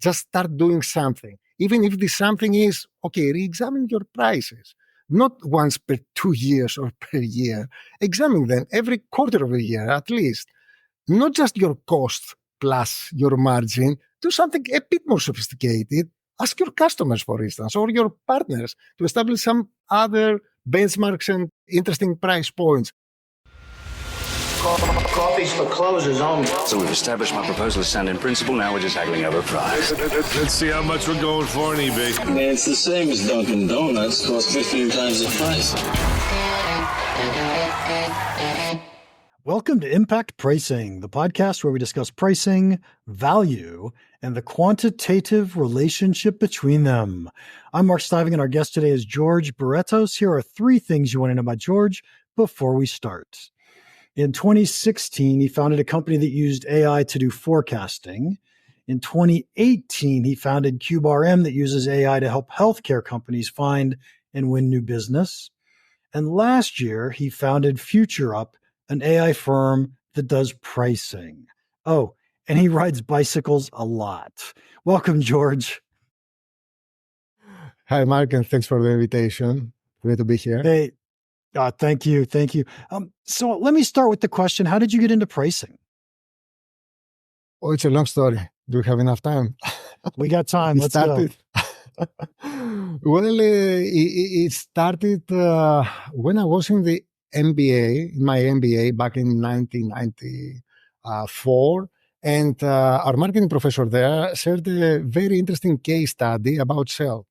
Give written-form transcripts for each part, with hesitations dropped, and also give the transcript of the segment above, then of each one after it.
Just start doing something. Even if this something is, okay, re-examine your prices. Not once per 2 years or per year. Examine them every quarter of a year at least. Not just your cost plus your margin. Do something a bit more sophisticated. Ask your customers, for instance, or your partners to establish some other benchmarks and interesting price points. Coffee's for closers only. So we've established my proposal is sound in principle. Now we're just haggling over price. Let's see how much we're going for on eBay. Man, it's the same as Dunkin' Donuts. Costs 15 times the price. Welcome to Impact Pricing, the podcast where we discuss pricing, value, and the quantitative relationship between them. I'm Mark Stiving, and our guest today is George Boretos. Here are 3 things you want to know about George before we start. In 2016, he founded a company that used AI to do forecasting. In 2018, he founded CubeRM that uses AI to help healthcare companies find and win new business. And last year, he founded FutureUP, an AI firm that does pricing. Oh, and he rides bicycles a lot. Welcome, George. Hi, Mark, and thanks for the invitation. Great to be here. Hey, thank you. So let me start with the question, how did you get into pricing? Oh, it's a long story. Do we have enough time? We got time. Let's go. Well, it started when I was in the MBA, in my MBA back in 1994. And our marketing professor there shared a very interesting case study about Shell.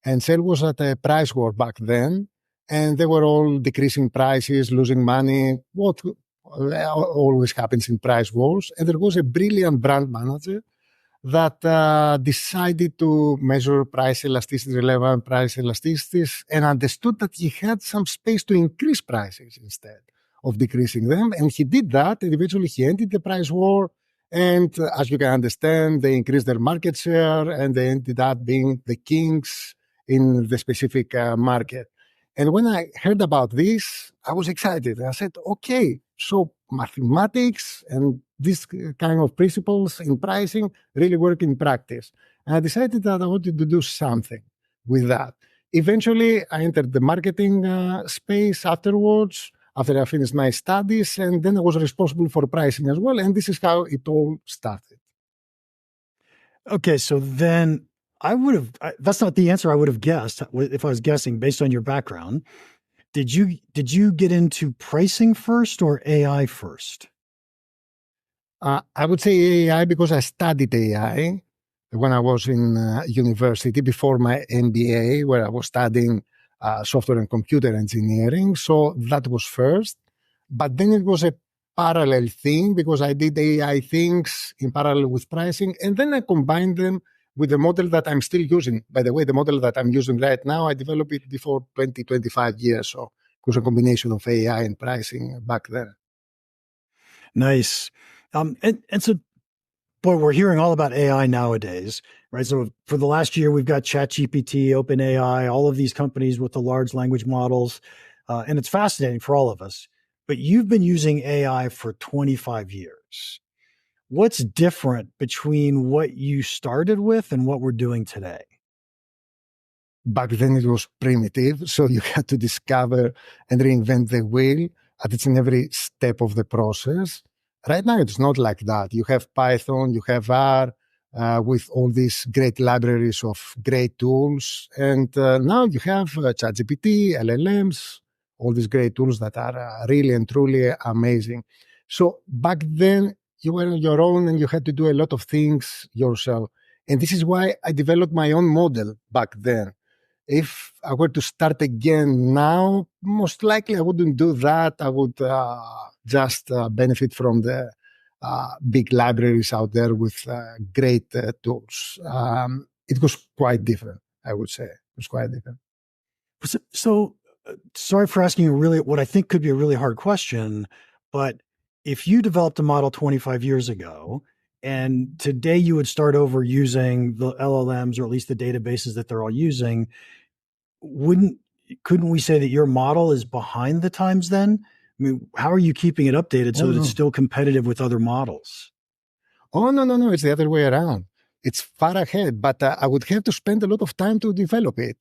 And Shell was at a price war back then. And they were all decreasing prices, losing money, what always happens in price wars. And there was a brilliant brand manager that decided to measure price elasticity, relevant price elasticities, and understood that he had some space to increase prices instead of decreasing them. And he did that, and eventually he ended the price war. And as you can understand, they increased their market share, and they ended up being the kings in the specific market. And when I heard about this, I was excited. I said, okay, so mathematics and this kind of principles in pricing really work in practice. And I decided that I wanted to do something with that. Eventually, I entered the marketing space afterwards, after I finished my studies, and then I was responsible for pricing as well. And this is how it all started. Okay, so then that's not the answer I would have guessed if I was guessing based on your background. Did you get into pricing first or AI first? I would say AI because I studied AI when I was in university before my MBA, where I was studying software and computer engineering. So that was first. But then it was a parallel thing because I did AI things in parallel with pricing. And then I combined them with the model that I'm still using. By the way, the model that I'm using right now, I developed it before 25 years. So it was a combination of AI and pricing back then. Nice. And so, boy, we're hearing all about AI nowadays, right? So for the last year, we've got ChatGPT, OpenAI, all of these companies with the large language models. And it's fascinating for all of us. But you've been using AI for 25 years. What's different between what you started with and what we're doing today? Back then it was primitive, so you had to discover and reinvent the wheel at each and every step of the process. Right now it's not like that. You have Python, you have R, with all these great libraries of great tools. And now you have ChatGPT, LLMs, all these great tools that are really and truly amazing. So back then, you were on your own and you had to do a lot of things yourself. And this is why I developed my own model back then. If I were to start again now, most likely I wouldn't do that. I would just benefit from the big libraries out there with great tools. It was quite different, I would say. It was quite different. So sorry for asking what I think could be a really hard question, but if you developed a model 25 years ago and today you would start over using the LLMs or at least the databases that they're all using, couldn't we say that your model is behind the times then? I mean, how are you keeping it updated so that it's still competitive with other models? Oh, no. It's the other way around. It's far ahead, but I would have to spend a lot of time to develop it.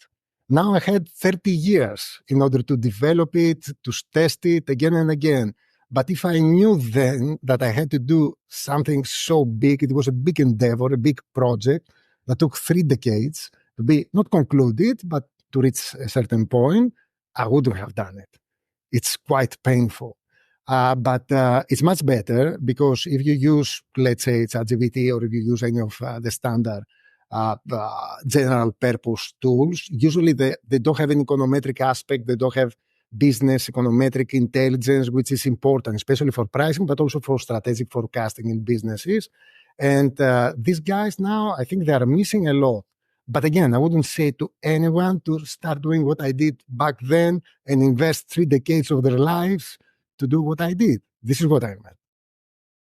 Now I had 30 years in order to develop it, to test it again and again. But if I knew then that I had to do something so big, it was a big endeavor, a big project that took 3 decades to be not concluded, but to reach a certain point, I wouldn't have done it. It's quite painful. But it's much better because if you use, let's say, ChatGPT, or if you use any of the standard general purpose tools, usually they don't have an econometric aspect, they don't have business econometric intelligence, which is important, especially for pricing, but also for strategic forecasting in businesses. And these guys now, I think they are missing a lot. But again, I wouldn't say to anyone to start doing what I did back then and invest 3 decades of their lives to do what I did. This is what I meant.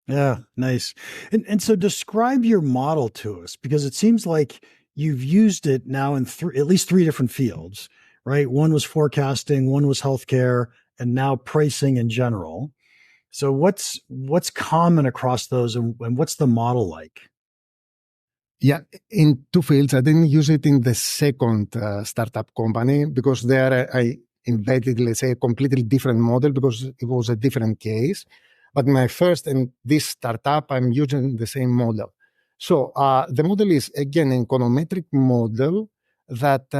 Yeah, nice. And so describe your model to us, because it seems like you've used it now in at least 3 different fields, right? One was forecasting, one was healthcare, and now pricing in general. So what's common across those, and what's the model like? Yeah, in 2 fields. I didn't use it in the second startup company because there I invented, let's say, a completely different model because it was a different case. But my first and this startup, I'm using the same model. So the model is, again, an econometric model that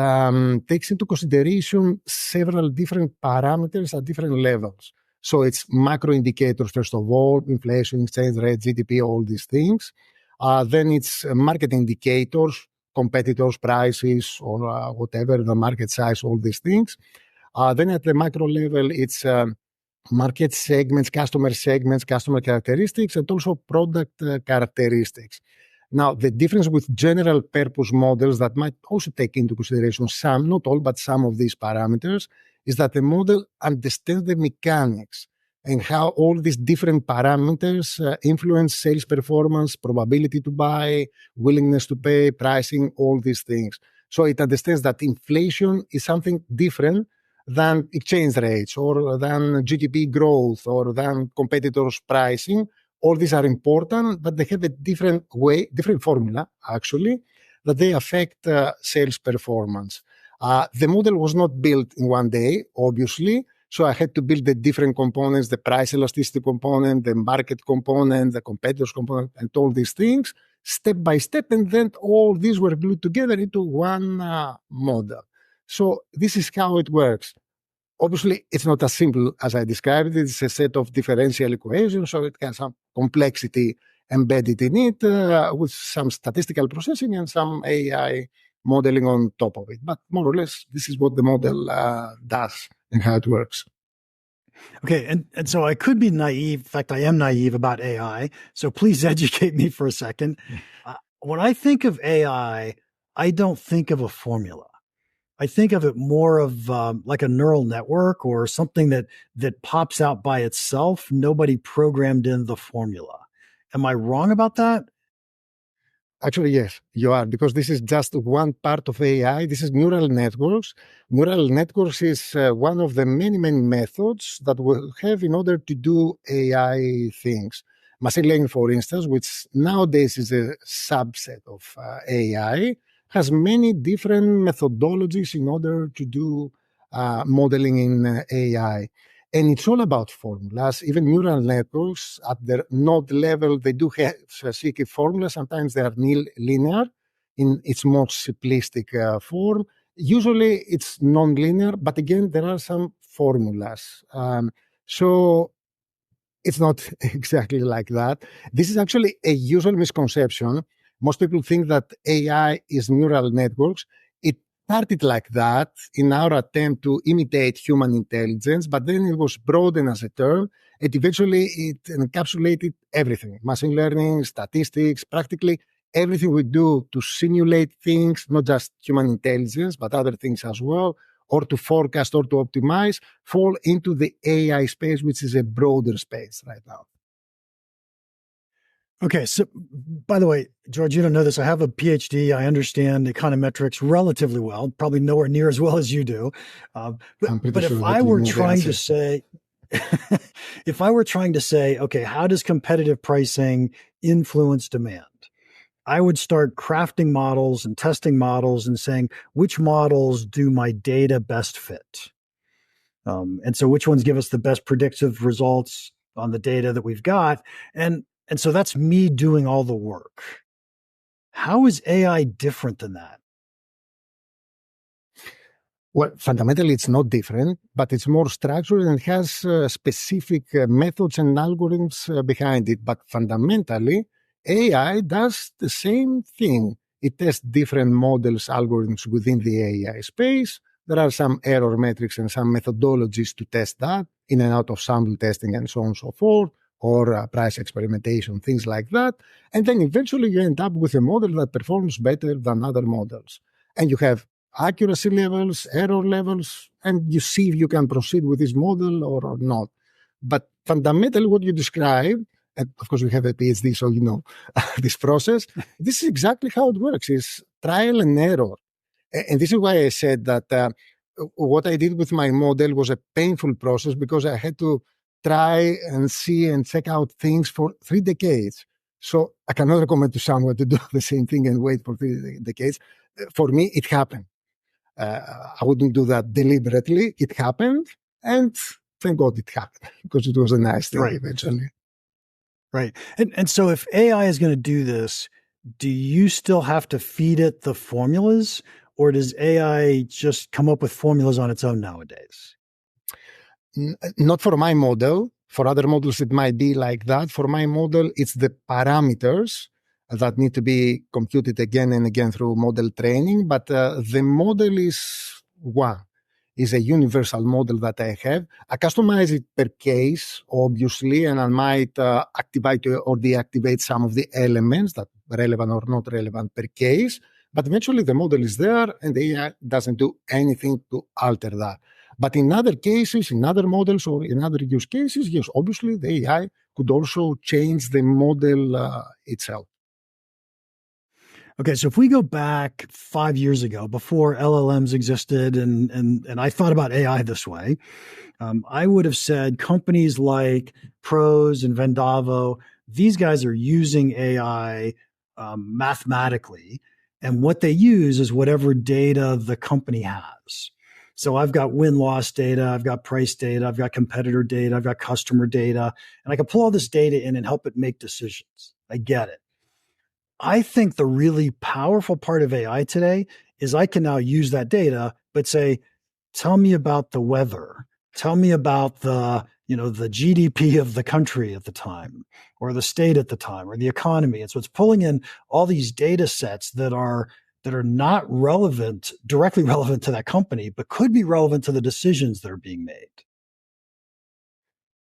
takes into consideration several different parameters at different levels. So it's macro indicators, first of all, inflation, exchange rate, GDP, all these things. Then it's market indicators, competitors, prices, or whatever, the market size, all these things. Then at the macro level, it's market segments, customer characteristics, and also product characteristics. Now, the difference with general purpose models that might also take into consideration some, not all, but some of these parameters, is that the model understands the mechanics and how all these different parameters influence sales performance, probability to buy, willingness to pay, pricing, all these things. So it understands that inflation is something different than exchange rates or than GDP growth or than competitors' pricing. All these are important, but they have a different formula, actually, that they affect sales performance. The model was not built in one day, obviously. So I had to build the different components, the price elasticity component, the market component, the competitors component, and all these things, step by step. And then all these were glued together into one model. So this is how it works. Obviously, it's not as simple as I described it. It's a set of differential equations, so it has some complexity embedded in it with some statistical processing and some AI modeling on top of it. But more or less, this is what the model does and how it works. Okay, and so I could be naive. In fact, I am naive about AI. So please educate me for a second. When I think of AI, I don't think of a formula. I think of it more of like a neural network or something that pops out by itself. Nobody programmed in the formula. Am I wrong about that? Actually, yes, you are, because this is just one part of AI. This is neural networks. Neural networks is one of the many, many methods that we have in order to do AI things. Machine learning, for instance, which nowadays is a subset of AI, has many different methodologies in order to do modeling in AI. And it's all about formulas. Even neural networks at their node level, they do have secret formulas. Sometimes they are linear in its most simplistic form. Usually it's non-linear, but again, there are some formulas. So it's not exactly like that. This is actually a usual misconception. Most people think that AI is neural networks. It started like that in our attempt to imitate human intelligence, but then it was broadened as a term, and eventually it encapsulated everything. Machine learning, statistics, practically everything we do to simulate things, not just human intelligence, but other things as well, or to forecast or to optimize, fall into the AI space, which is a broader space right now. Okay. So, by the way, George, you don't know this. I have a PhD. I understand econometrics relatively well, probably nowhere near as well as you do. But if I were trying to say, if I were trying to say, okay, how does competitive pricing influence demand? I would start crafting models and testing models and saying, which models do my data best fit? And so which ones give us the best predictive results on the data that we've got? And so that's me doing all the work. How is AI different than that? Well, fundamentally, it's not different, but it's more structured and has specific methods and algorithms behind it. But fundamentally, AI does the same thing. It tests different models, algorithms within the AI space. There are some error metrics and some methodologies to test that, in and out of sample testing and so on and so forth, or price experimentation, things like that. And then eventually you end up with a model that performs better than other models. And you have accuracy levels, error levels, and you see if you can proceed with this model or not. But fundamentally, what you describe, and of course, we have a PhD, so you know this process. This is exactly how it works: is trial and error. And this is why I said that what I did with my model was a painful process, because I had to try and see and check out things for 3 decades. So I cannot recommend to someone to do the same thing and wait for 3 decades. For me, it happened. I wouldn't do that deliberately. It happened, and thank God it happened, because it was a nice thing eventually. Right. And so if AI is going to do this, do you still have to feed it the formulas, or does AI just come up with formulas on its own nowadays? Not for my model. For other models, it might be like that. For my model, it's the parameters that need to be computed again and again through model training. But the model is a universal model that I have. I customize it per case, obviously, and I might activate or deactivate some of the elements that are relevant or not relevant per case. But eventually the model is there, and the AI doesn't do anything to alter that. But in other cases, in other models or in other use cases, yes, obviously the AI could also change the model itself. Okay, so if we go back 5 years ago, before LLMs existed, and I thought about AI this way, I would have said companies like Pros and Vendavo, these guys are using AI mathematically, and what they use is whatever data the company has. So I've got win-loss data, I've got price data, I've got competitor data, I've got customer data, and I can pull all this data in and help it make decisions. I get it. I think the really powerful part of AI today is I can now use that data, but say, tell me about the weather. Tell me about the GDP of the country at the time, or the state at the time, or the economy. And so it's pulling in all these data sets that are not relevant, directly relevant to that company, but could be relevant to the decisions that are being made.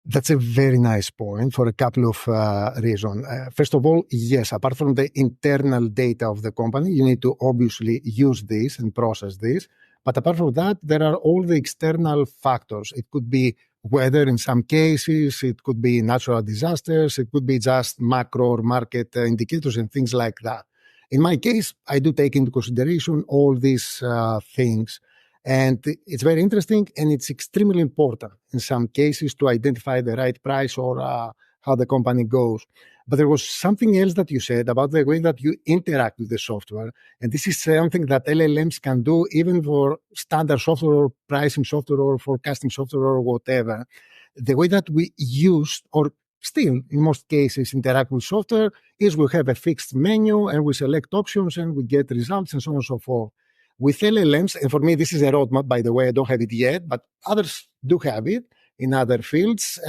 That's a very nice point for a couple of reasons. First of all, yes, apart from the internal data of the company, you need to obviously use this and process this. But apart from that, there are all the external factors. It could be weather in some cases, it could be natural disasters, it could be just macro or market indicators and things like that. In my case, I do take into consideration all these things. And it's very interesting, and it's extremely important in some cases to identify the right price or how the company goes. But there was something else that you said about the way that you interact with the software. And this is something that LLMs can do even for standard software or pricing software or forecasting software or whatever. The way that we use, or still in most cases interact with software, is we have a fixed menu and we select options and we get results and so on and so forth. With LLMs, and for me, this is a roadmap, by the way, I don't have it yet, but others do have it in other fields.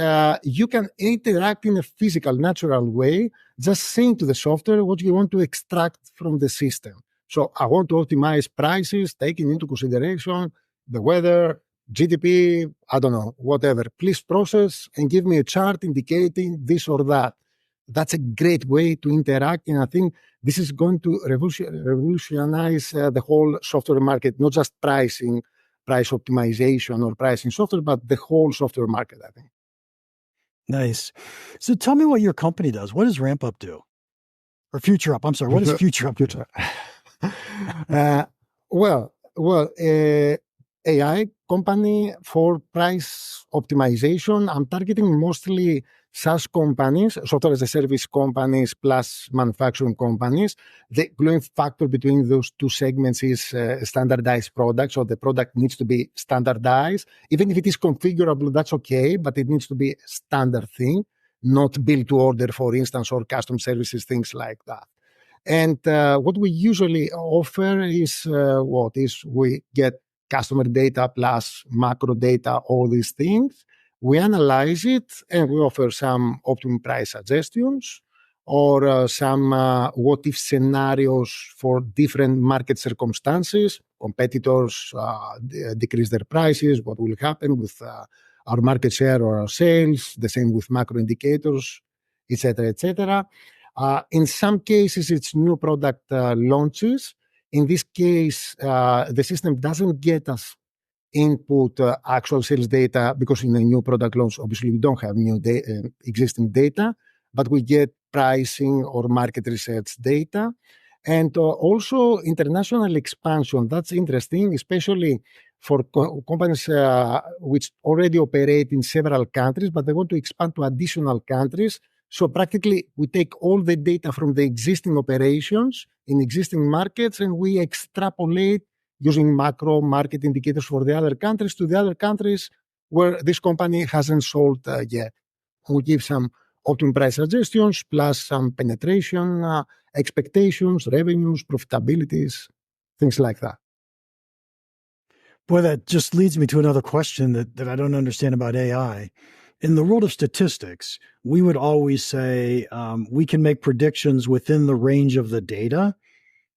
You can interact in a physical, natural way, just saying to the software what you want to extract from the system. So I want to optimize prices, taking into consideration the weather, GDP, I don't know, whatever. Please process and give me a chart indicating this or that. That's a great way to interact, and I think this is going to revolutionize the whole software market, not just price optimization or pricing software, but the whole software market, I think. Nice. So tell me what your company does. What does RampUp do? Or FutureUP? I'm sorry. What does FutureUp do? AI company for price optimization. I'm targeting mostly SaaS companies, software as a service companies plus manufacturing companies, the gluing factor between those two segments is standardized products. So the product needs to be standardized. Even if it is configurable, that's okay, but it needs to be a standard thing, not built to order, for instance, or custom services, things like that. And what we usually offer is we get customer data plus macro data, all these things. We analyze it and we offer some optimum price suggestions or some what-if scenarios for different market circumstances. Competitors decrease their prices, what will happen with our market share or our sales, the same with macro indicators, etc., etc. In some cases, it's new product launches. In this case, the system doesn't get us input actual sales data because in a new product launch, obviously, we don't have new existing data, but we get pricing or market research data. And also international expansion. That's interesting, especially for companies which already operate in several countries, but they want to expand to additional countries. So practically, we take all the data from the existing operations in existing markets and we extrapolate using macro market indicators for the other countries to the other countries where this company hasn't sold yet. We give some optimum price suggestions plus some penetration expectations, revenues, profitabilities, things like that. Boy, that just leads me to another question that I don't understand about AI. In the world of statistics, we would always say we can make predictions within the range of the data,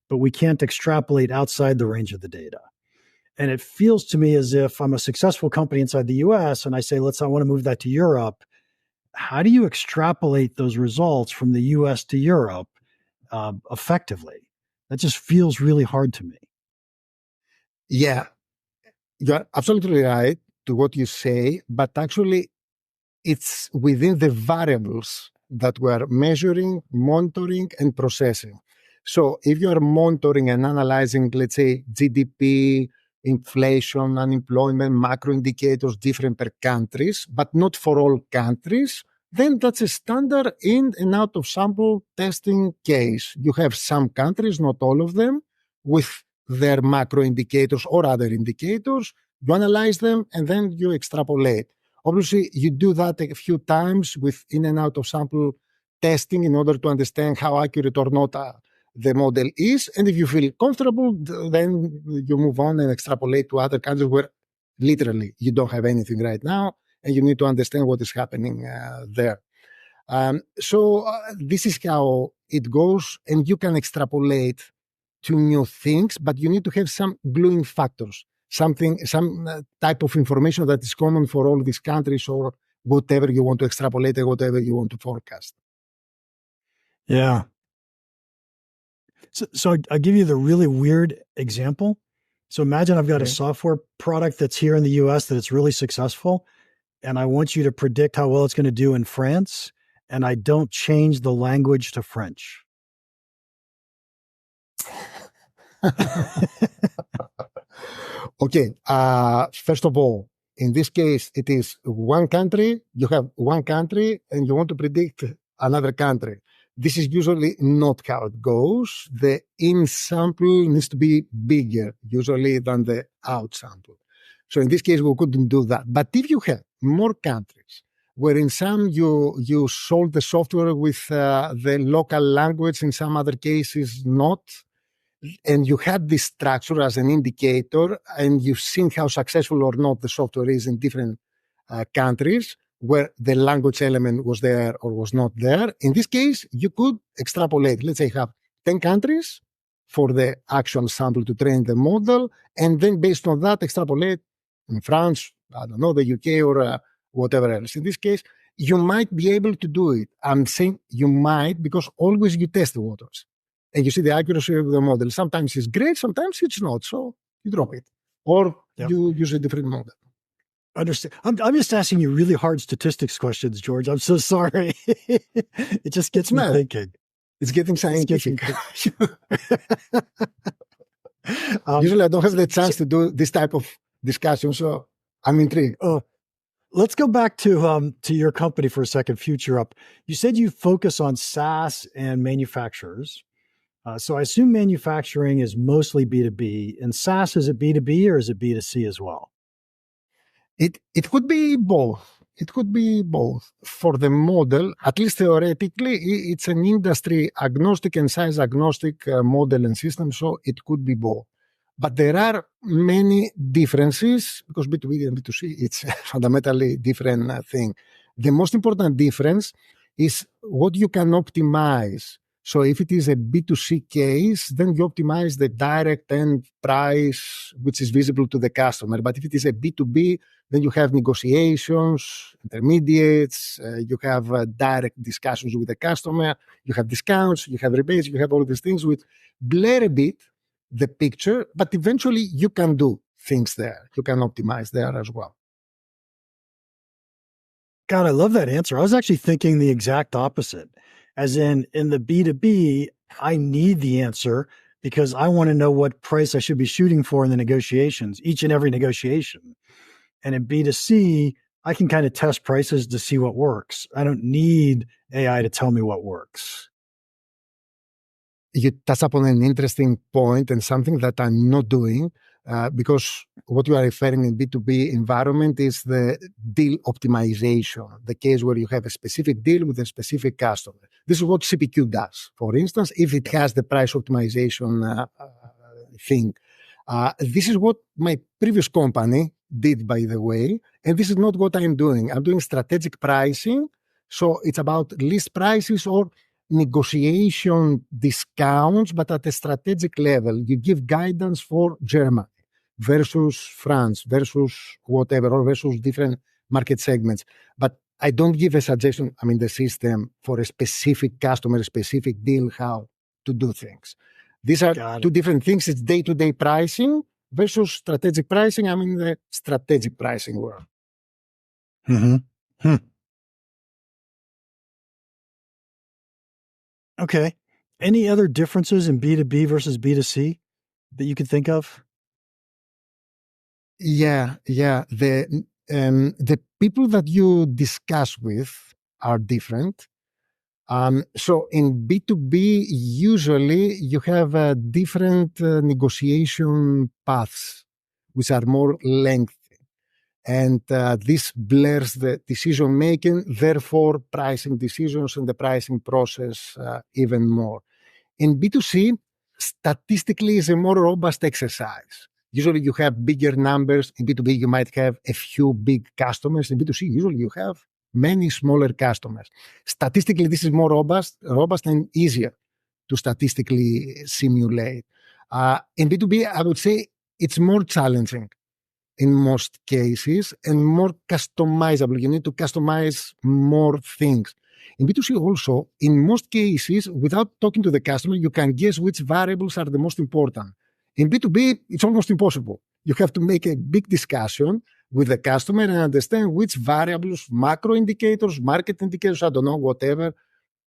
but we can't extrapolate outside the range of the data. And it feels to me as if I'm a successful company inside the US and I say, I want to move that to Europe. How do you extrapolate those results from the US to Europe effectively? That just feels really hard to me. Yeah, you're absolutely right to what you say, but actually it's within the variables that we're measuring, monitoring, and processing. So if you're monitoring and analyzing, let's say, GDP, inflation, unemployment, macro indicators different per countries, but not for all countries, then that's a standard in and out of sample testing case. You have some countries, not all of them, with their macro indicators or other indicators. You analyze them and then you extrapolate. Obviously, you do that a few times with in and out of sample testing in order to understand how accurate or not the model is. And if you feel comfortable, then you move on and extrapolate to other countries where literally you don't have anything right now and you need to understand what is happening there. So this is how it goes, and you can extrapolate to new things, but you need to have some gluing factors. Some type of information that is common for all these countries or whatever you want to extrapolate or whatever you want to forecast. Yeah. So I'll give you the really weird example. So imagine I've got a software product that's here in the US that it's really successful, and I want you to predict how well it's going to do in France, and I don't change the language to French. Okay. First of all, in this case, it is one country. You have one country and you want to predict another country. This is usually not how it goes. The in sample needs to be bigger, usually, than the out sample. So in this case, we couldn't do that. But if you have more countries, where in some you sold the software with the local language, in some other cases not, and you had this structure as an indicator, and you've seen how successful or not the software is in different countries where the language element was there or was not there. In this case, you could extrapolate. Let's say you have 10 countries for the actual sample to train the model, and then based on that, extrapolate in France, I don't know, the UK or whatever else. In this case, you might be able to do it. I'm saying you might because always you test the waters. And you see the accuracy of the model. Sometimes it's great, sometimes it's not. So you drop it. Or you use a different model. Understand. I'm just asking you really hard statistics questions, George. I'm so sorry. It just gets me thinking. It's getting scientific. Usually I don't have the chance to do this type of discussion, so I'm intrigued. let's go back to your company for a second, FutureUp. You said you focus on SaaS and manufacturers. So I assume manufacturing is mostly B2B, and SaaS, is it B2B or is it B2C as well? It could be both. It could be both. For the model, at least theoretically, it's an industry agnostic and size agnostic model and system, so it could be both. But there are many differences because B2B and B2C, it's a fundamentally different thing. The most important difference is what you can optimize. So if it is a B2C case, then you optimize the direct end price, which is visible to the customer. But if it is a B2B, then you have negotiations, intermediates, you have direct discussions with the customer, you have discounts, you have rebates, you have all these things which blur a bit the picture, but eventually you can do things there. You can optimize there as well. God, I love that answer. I was actually thinking the exact opposite. As in the B2B, I need the answer because I want to know what price I should be shooting for in the negotiations, each and every negotiation. And in B2C, I can kind of test prices to see what works. I don't need AI to tell me what works. You touch upon an interesting point and something that I'm not doing because what you are referring in B2B environment is the deal optimization, the case where you have a specific deal with a specific customer. This is what CPQ does. For instance, if it has the price optimization thing. This is what my previous company did, by the way, and this is not what I'm doing. I'm doing strategic pricing. So it's about list prices or negotiation discounts, but at a strategic level. You give guidance for Germany versus France versus whatever, or versus different market segments. But I don't give a suggestion, the system for a specific customer, a specific deal, how to do things. These are two different things. It's day-to-day pricing versus strategic pricing. I'm in the strategic pricing world. Mm-hmm. Okay. Any other differences in B2B versus B2C that you could think of? Yeah. The people that you discuss with are different. So in B2B, usually you have different negotiation paths, which are more lengthy. And this blurs the decision making, therefore pricing decisions and the pricing process even more. In B2C, statistically is a more robust exercise. Usually you have bigger numbers. In B2B, you might have a few big customers. In B2C, usually you have many smaller customers. Statistically, this is more robust and easier to statistically simulate. In B2B, I would say it's more challenging in most cases and more customizable. You need to customize more things. In B2C also, in most cases, without talking to the customer, you can guess which variables are the most important. In B2B, it's almost impossible. You have to make a big discussion with the customer and understand which variables, macro indicators, market indicators, I don't know, whatever,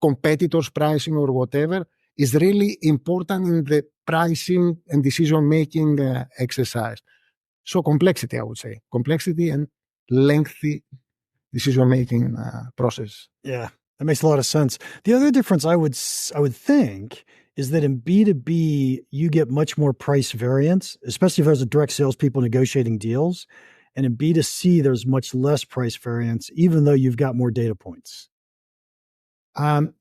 competitors' pricing or whatever, is really important in the pricing and decision-making exercise. So complexity, I would say. Complexity and lengthy decision-making process. Yeah, that makes a lot of sense. The other difference I would think is that in B2B, you get much more price variance, especially if there's a direct salespeople negotiating deals. And in B2C, there's much less price variance, even though you've got more data points.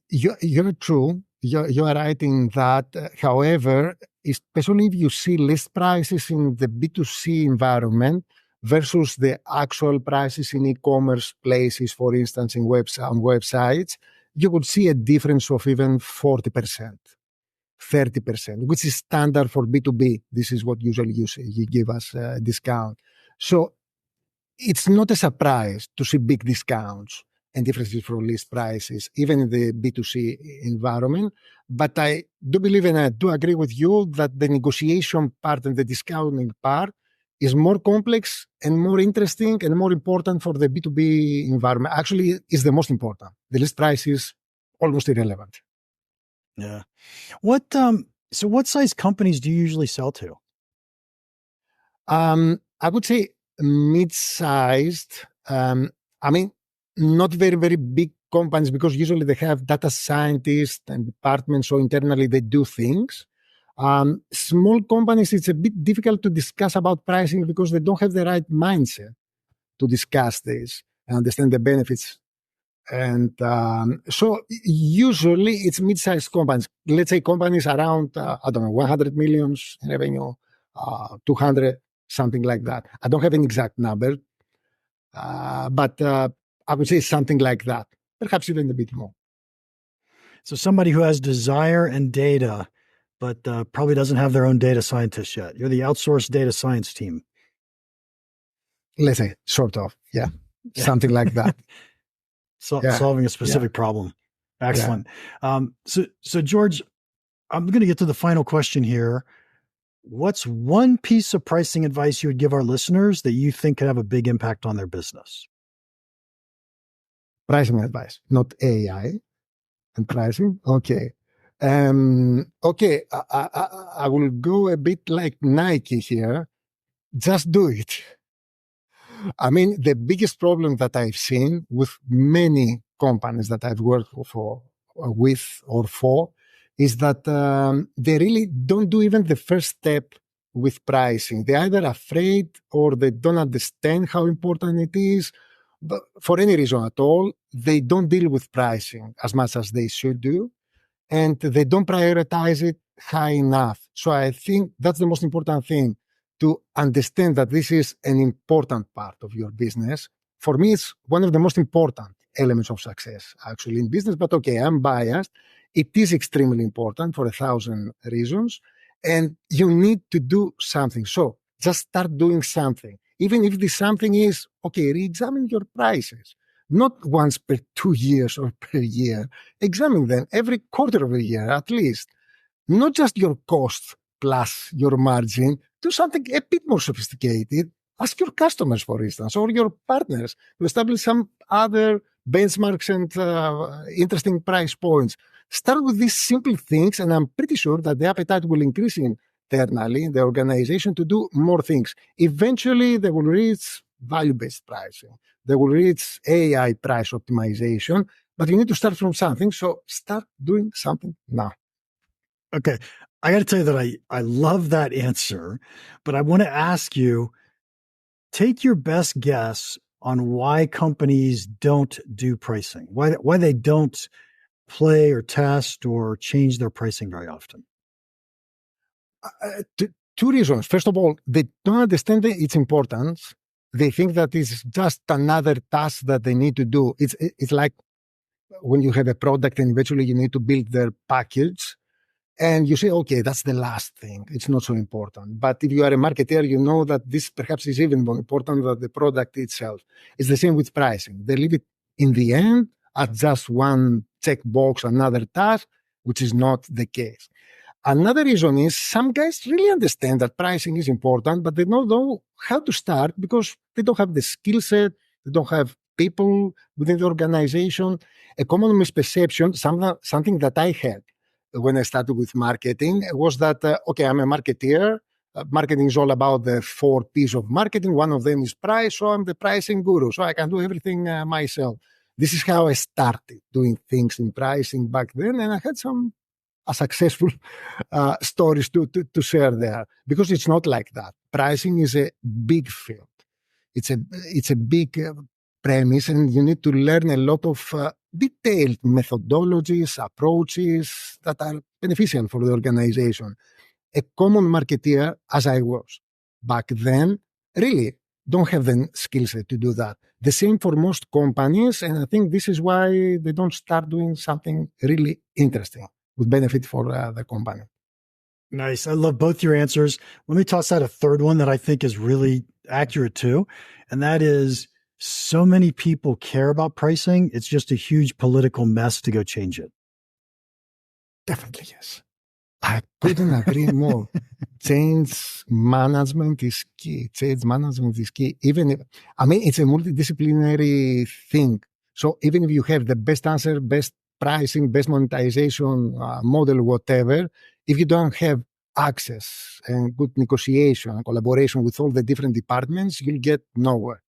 You're true. You are right in that. However, especially if you see list prices in the B2C environment versus the actual prices in e-commerce places, for instance, on websites, you would see a difference of even 40%, 30%, which is standard for B2B. This is what usually you give us a discount. So it's not a surprise to see big discounts and differences for list prices, even in the B2C environment. But I do believe and I do agree with you that the negotiation part and the discounting part is more complex and more interesting and more important for the B2B environment. Actually, is the most important. The list price is almost irrelevant. Yeah. So what size companies do you usually sell to? I would say mid-sized. I mean, not very, very big companies, because usually they have data scientists and departments, so internally they do things. Small companies, it's a bit difficult to discuss about pricing because they don't have the right mindset to discuss this and understand the benefits. And so usually it's mid-sized companies. Let's say companies around, 100 millions in revenue, 200, something like that. I don't have an exact number, but I would say something like that, perhaps even a bit more. So somebody who has desire and data, but probably doesn't have their own data scientist yet. You're the outsourced data science team. Let's say, sort of, yeah. Something like that. Solving a specific problem. Excellent. So George, I'm going to get to the final question here. What's one piece of pricing advice you would give our listeners that you think could have a big impact on their business? Pricing advice, not AI and pricing. Okay. Okay. I will go a bit like Nike here. Just do it. I mean, the biggest problem that I've seen with many companies that I've worked with or for is that they really don't do even the first step with pricing. They're either afraid or they don't understand how important it is. But for any reason at all, they don't deal with pricing as much as they should do, and they don't prioritize it high enough. So I think that's the most important thing, to understand that this is an important part of your business. For me, it's one of the most important elements of success, actually, in business. But okay, I'm biased. It is extremely important for 1,000 reasons, and you need to do something. So just start doing something. Even if this something is, okay, re-examine your prices. Not once per 2 years or per year. Examine them every quarter of a year, at least. Not just your cost plus your margin. Do something a bit more sophisticated. Ask your customers, for instance, or your partners to establish some other benchmarks and interesting price points. Start with these simple things, and I'm pretty sure that the appetite will increase internally in the organization to do more things. Eventually, they will reach value-based pricing. They will reach AI price optimization, but you need to start from something. So start doing something now. Okay. I got to tell you that I love that answer, but I want to ask you, take your best guess on why companies don't do pricing, why they don't play or test or change their pricing very often. Two reasons. First of all, they don't understand its importance. They think that it's just another task that they need to do. It's like when you have a product and eventually you need to build their package. And you say, okay, that's the last thing. It's not so important. But if you are a marketer, you know that this perhaps is even more important than the product itself. It's the same with pricing. They leave it in the end at just one checkbox, another task, which is not the case. Another reason is some guys really understand that pricing is important, but they don't know how to start because they don't have the skill set. They don't have people within the organization. A common misperception, something that I had when I started with marketing, was that, okay, I'm a marketeer. Marketing is all about the 4 P's of marketing. One of them is price, so I'm the pricing guru, so I can do everything myself. This is how I started doing things in pricing back then, and I had some successful stories to share there, because it's not like that. Pricing is a big field. It's a big premise, and you need to learn a lot of detailed methodologies, approaches that are beneficial for the organization. A common marketeer, as I was back then, really don't have the skill set to do that. The same for most companies, and I think this is why they don't start doing something really interesting with benefit for the company. Nice. I love both your answers. Let me toss out a third one that I think is really accurate too, and that is, so many people care about pricing. It's just a huge political mess to go change it. Definitely, yes. I couldn't agree more. Change management is key. Change management is key. Even if, it's a multidisciplinary thing. So even if you have the best answer, best pricing, best monetization model, whatever, if you don't have access and good negotiation and collaboration with all the different departments, you'll get nowhere.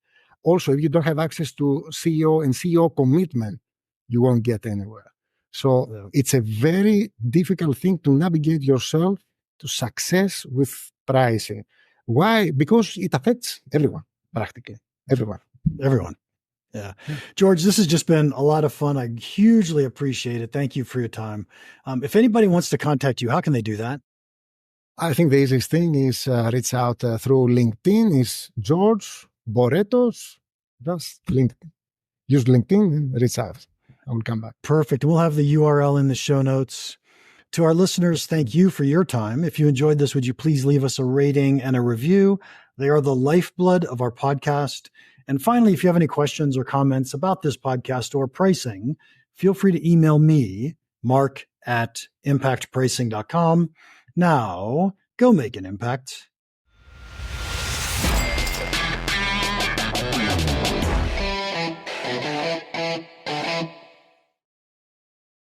Also, if you don't have access to CEO and CEO commitment, you won't get anywhere. So it's a very difficult thing to navigate yourself to success with pricing. Why? Because it affects everyone, practically. Everyone. Yeah. George, this has just been a lot of fun. I hugely appreciate it. Thank you for your time. If anybody wants to contact you, how can they do that? I think the easiest thing is reach out through LinkedIn. Is George Boretos. Just LinkedIn. Use LinkedIn and reach out. I will come back. Perfect. We'll have the URL in the show notes. To our listeners, thank you for your time. If you enjoyed this, would you please leave us a rating and a review? They are the lifeblood of our podcast. And finally, if you have any questions or comments about this podcast or pricing, feel free to email me, mark@impactpricing.com. Now, go make an impact.